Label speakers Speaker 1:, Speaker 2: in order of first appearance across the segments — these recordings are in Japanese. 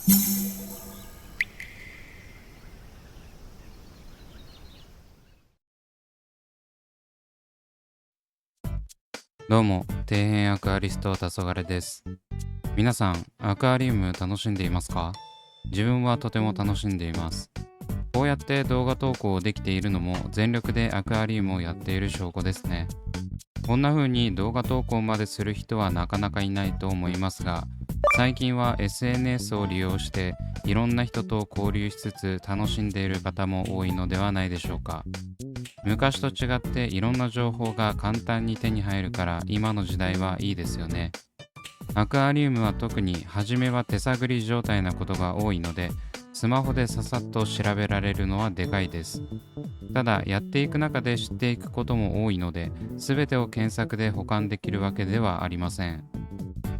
Speaker 1: どうも、底辺アクアリスト黄昏です。皆さん、アクアリウム楽しんでいますか？自分はとても楽しんでいます。こうやって動画投稿できているのも全力でアクアリウムをやっている証拠ですね。こんな風に動画投稿までする人はなかなかいないと思いますが、最近は SNS を利用していろんな人と交流しつつ楽しんでいる方も多いのではないでしょうか。昔と違っていろんな情報が簡単に手に入るから今の時代はいいですよね。アクアリウムは特に初めは手探り状態なことが多いので、スマホでささっと調べられるのはでかいです。ただやっていく中で知っていくことも多いので、全てを検索で保管できるわけではありません。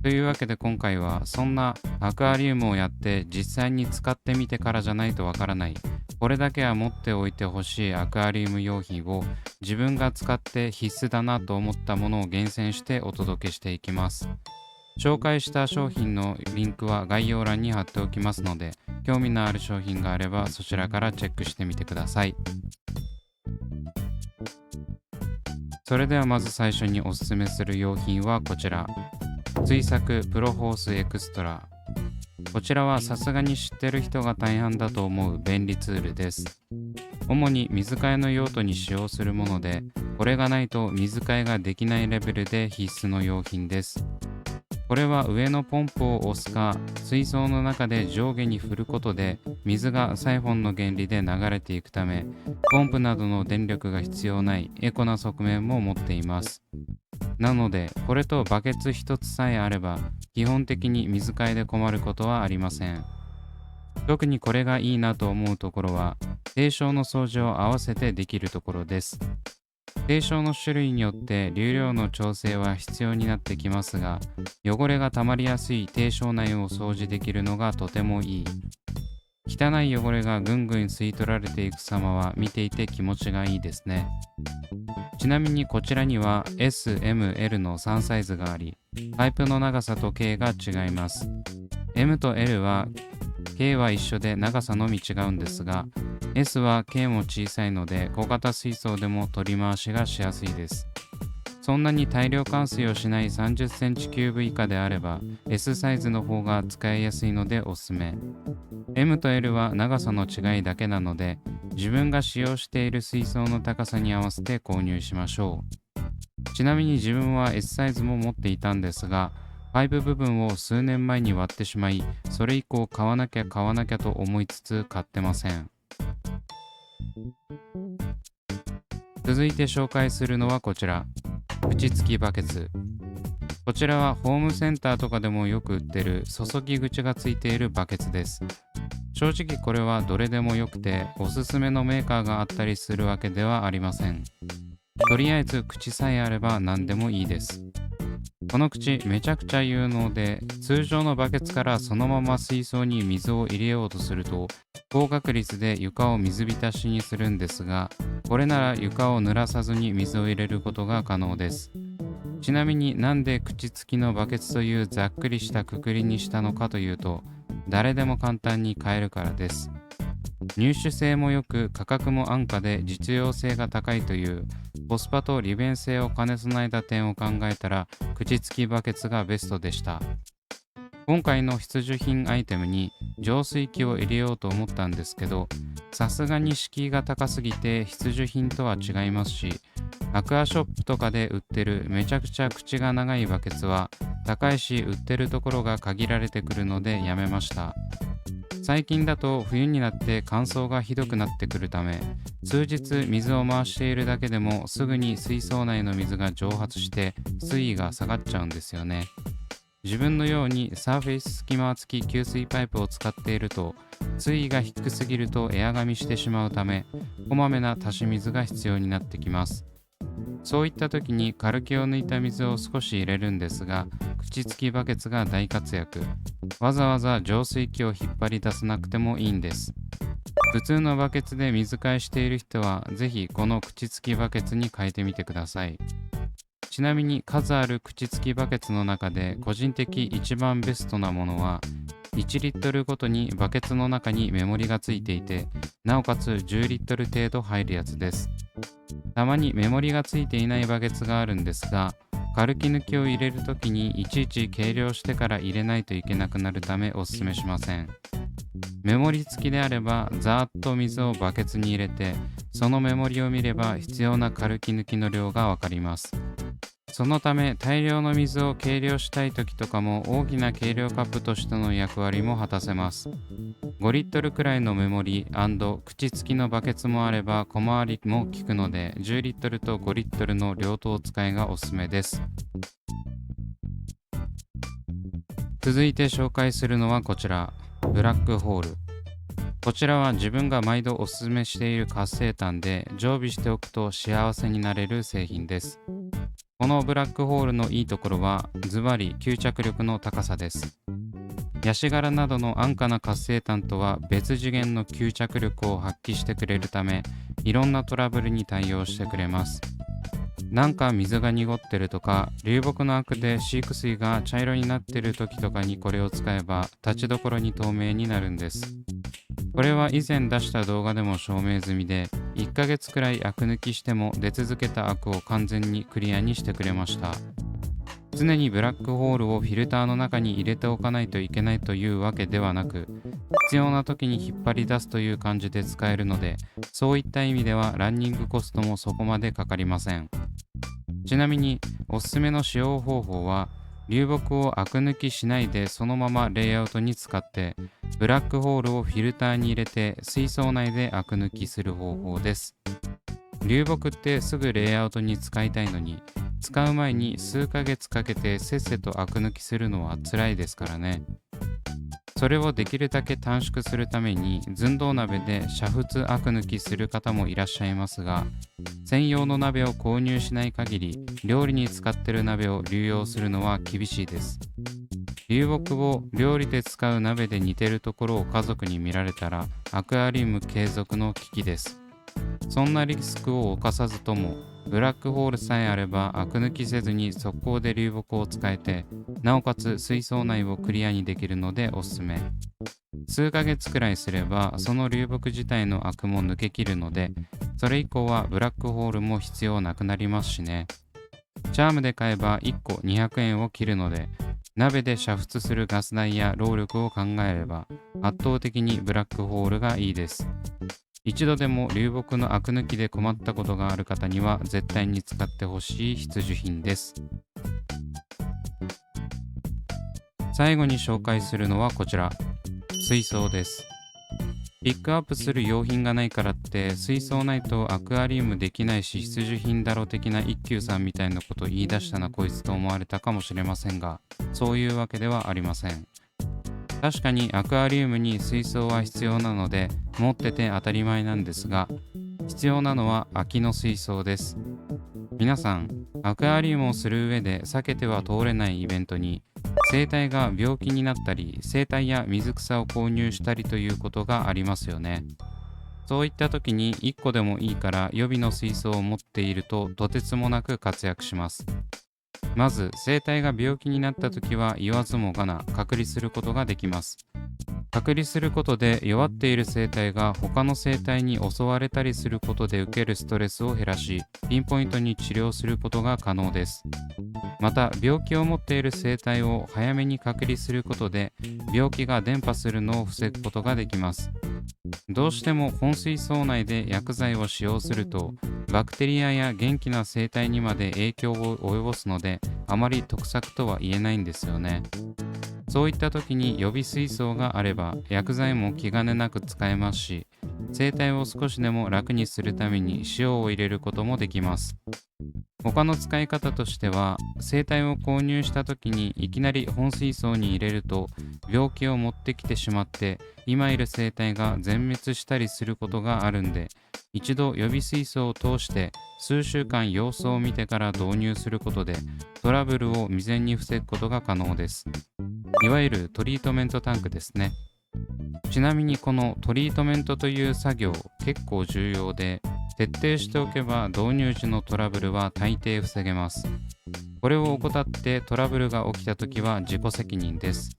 Speaker 1: というわけで今回はそんなアクアリウムをやって実際に使ってみてからじゃないとわからない、これだけは持っておいてほしいアクアリウム用品を自分が使って必須だなと思ったものを厳選してお届けしていきます。紹介した商品のリンクは概要欄に貼っておきますので、興味のある商品があればそちらからチェックしてみてください。それではまず最初におすすめする用品はこちら。水作プロホースエクストラ。こちらはさすがに知ってる人が大半だと思う便利ツールです。主に水替えの用途に使用するもので、これがないと水替えができないレベルで必須の用品です。これは上のポンプを押すか、水槽の中で上下に振ることで水がサイフォンの原理で流れていくため、ポンプなどの電力が必要ないエコな側面も持っています。なので、これとバケツ一つさえあれば、基本的に水替えで困ることはありません。特にこれがいいなと思うところは、低床の掃除を合わせてできるところです。低床の種類によって流量の調整は必要になってきますが、汚れが溜まりやすい低床内を掃除できるのがとてもいい。汚い汚れがぐんぐん吸い取られていく様は見ていて気持ちがいいですね。ちなみにこちらには S、M、L の3サイズがあり、パイプの長さと径が違います。M と L は径は一緒で長さのみ違うんですが、S は径も小さいので小型水槽でも取り回しがしやすいです。そんなに大量換水をしない30センチキューブ以下であれば S サイズの方が使いやすいのでおすすめ。M と L は長さの違いだけなので、自分が使用している水槽の高さに合わせて購入しましょう。ちなみに自分は S サイズも持っていたんですが、パイプ部分を数年前に割ってしまい、それ以降買わなきゃと思いつつ買ってません。続いて紹介するのはこちら。口付きバケツ。こちらはホームセンターとかでもよく売ってる注ぎ口がついているバケツです。正直これはどれでもよくて、おすすめのメーカーがあったりするわけではありません。とりあえず口さえあれば何でもいいです。この口めちゃくちゃ有能で、通常のバケツからそのまま水槽に水を入れようとすると高確率で床を水浸しにするんですが、これなら床を濡らさずに水を入れることが可能です。ちなみになんで口付きのバケツというざっくりしたくくりにしたのかというと、誰でも簡単に買えるからです。入手性も良く価格も安価で実用性が高いというコスパと利便性を兼ね備えた点を考えたら、口付きバケツがベストでした。今回の必需品アイテムに浄水器を入れようと思ったんですけど、さすがに敷居が高すぎて必需品とは違いますし、アクアショップとかで売ってるめちゃくちゃ口が長いバケツは高いし、売ってるところが限られてくるのでやめました。最近だと冬になって乾燥がひどくなってくるため、数日水を回しているだけでもすぐに水槽内の水が蒸発して水位が下がっちゃうんですよね。自分のようにサーフェイス隙間付き給水パイプを使っていると、水位が低すぎるとエア噛みしてしまうため、こまめな足し水が必要になってきます。そういった時にカルキを抜いた水を少し入れるんですが、口付きバケツが大活躍。わざわざ浄水器を引っ張り出さなくてもいいんです。普通のバケツで水替えしている人はぜひこの口付きバケツに変えてみてください。ちなみに数ある口付きバケツの中で個人的一番ベストなものは1リットルごとにバケツの中にメモリがついていて、なおかつ10リットル程度入るやつです。たまにメモリがついていないバケツがあるんですが、カルキ抜きを入れるときにいちいち計量してから入れないといけなくなるためおすすめしません。メモリ付きであれば、ざーっと水をバケツに入れて、そのメモリを見れば必要なカルキ抜きの量がわかります。そのため大量の水を計量したい時とかも大きな計量カップとしての役割も果たせます。5リットルくらいのメモリ&口付きのバケツもあれば小回りも効くので、10リットルと5リットルの両等使いがおすすめです。続いて紹介するのはこちら、ブラックホール。こちらは自分が毎度おすすめしている活性炭で、常備しておくと幸せになれる製品です。このブラックホールのいいところはズバリ吸着力の高さです。ヤシ殻などの安価な活性炭とは別次元の吸着力を発揮してくれるため、いろんなトラブルに対応してくれます。なんか水が濁ってるとか、流木のアクで飼育水が茶色になってる時とかにこれを使えば立ちどころに透明になるんです。これは以前出した動画でも証明済みで、1ヶ月くらいアク抜きしても出続けたアクを完全にクリアにしてくれました。常にブラックホールをフィルターの中に入れておかないといけないというわけではなく、必要な時に引っ張り出すという感じで使えるので、そういった意味ではランニングコストもそこまでかかりません。ちなみにおすすめの使用方法は、流木をアク抜きしないでそのままレイアウトに使って、ブラックホールをフィルターに入れて水槽内でアク抜きする方法です。流木ってすぐレイアウトに使いたいのに、使う前に数ヶ月かけてせっせとアク抜きするのは辛いですからね。それをできるだけ短縮するために寸胴鍋で煮沸アク抜きする方もいらっしゃいますが、専用の鍋を購入しない限り料理に使ってる鍋を流用するのは厳しいです。流木を料理で使う鍋で煮てるところを家族に見られたらアクアリウム継続の危機です。そんなリスクを冒さずとも、ブラックホールさえあればアク抜きせずに速攻で流木を使えて、なおかつ水槽内をクリアにできるのでおすすめ。数ヶ月くらいすればその流木自体のアクも抜けきるので、それ以降はブラックホールも必要なくなりますしね。チャームで買えば1個200円を切るので、鍋で煮沸するガス代や労力を考えれば圧倒的にブラックホールがいいです。一度でも流木のアク抜きで困ったことがある方には絶対に使ってほしい必需品です。最後に紹介するのはこちら、水槽です。ピックアップする用品がないからって水槽ないとアクアリウムできないし必需品だろ的な一休さんみたいなことを言い出したなこいつと思われたかもしれませんが、そういうわけではありません。確かにアクアリウムに水槽は必要なので持ってて当たり前なんですが、必要なのは空きの水槽です。皆さん、アクアリウムをする上で避けては通れないイベントに生体が病気になったり生体や水草を購入したりということがありますよね。そういった時に1個でもいいから予備の水槽を持っているととてつもなく活躍します。まず生体が病気になった時は言わずもがな隔離することができます。隔離することで弱っている生体が他の生体に襲われたりすることで受けるストレスを減らし、ピンポイントに治療することが可能です。また病気を持っている生体を早めに隔離することで病気が伝播するのを防ぐことができます。どうしても本水槽内で薬剤を使用するとバクテリアや元気な生体にまで影響を及ぼすので、あまり得策とは言えないんですよね。そういった時に予備水槽があれば薬剤も気兼ねなく使えますし、生体を少しでも楽にするために塩を入れることもできます。他の使い方としては、生体を購入した時にいきなり本水槽に入れると病気を持ってきてしまって今いる生体が全滅したりすることがあるんで、一度予備水槽を通して数週間様子を見てから導入することでトラブルを未然に防ぐことが可能です。いわゆるトリートメントタンクですね。ちなみにこのトリートメントという作業結構重要で、徹底しておけば導入時のトラブルは大抵防げます。これを怠ってトラブルが起きたときは自己責任です。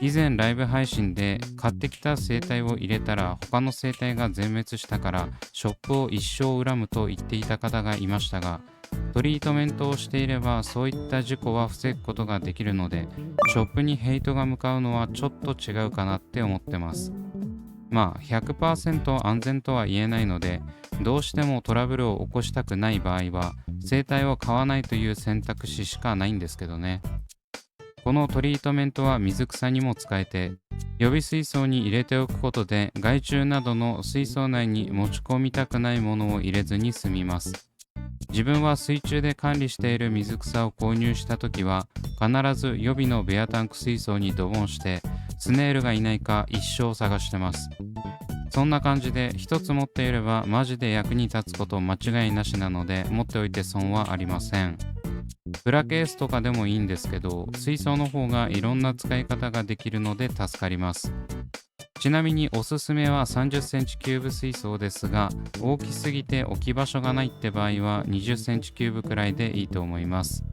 Speaker 1: 以前ライブ配信で買ってきた整体を入れたら他の整体が全滅したからショップを一生恨むと言っていた方がいましたが、トリートメントをしていればそういった事故は防ぐことができるので、ショップにヘイトが向かうのはちょっと違うかなって思ってます。まあ 100% 安全とは言えないので、どうしてもトラブルを起こしたくない場合は整体を買わないという選択肢しかないんですけどね。このトリートメントは水草にも使えて、予備水槽に入れておくことで害虫などの水槽内に持ち込みたくないものを入れずに済みます。自分は水中で管理している水草を購入したときは必ず予備のベアタンク水槽にドボンしてスネールがいないか一生探してます。そんな感じで一つ持っていればマジで役に立つこと間違いなしなので、持っておいて損はありません。プラケースとかでもいいんですけど、水槽の方がいろんな使い方ができるので助かります。ちなみにおすすめは30センチキューブ水槽ですが、大きすぎて置き場所がないって場合は20センチキューブくらいでいいと思います。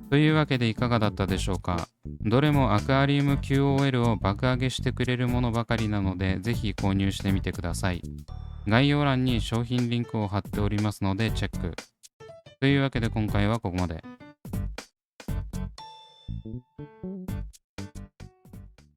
Speaker 1: というわけでいかがだったでしょうか。どれもアクアリウム QOL を爆上げしてくれるものばかりなので、ぜひ購入してみてください。概要欄に商品リンクを貼っておりますのでチェック。というわけで今回はここまで。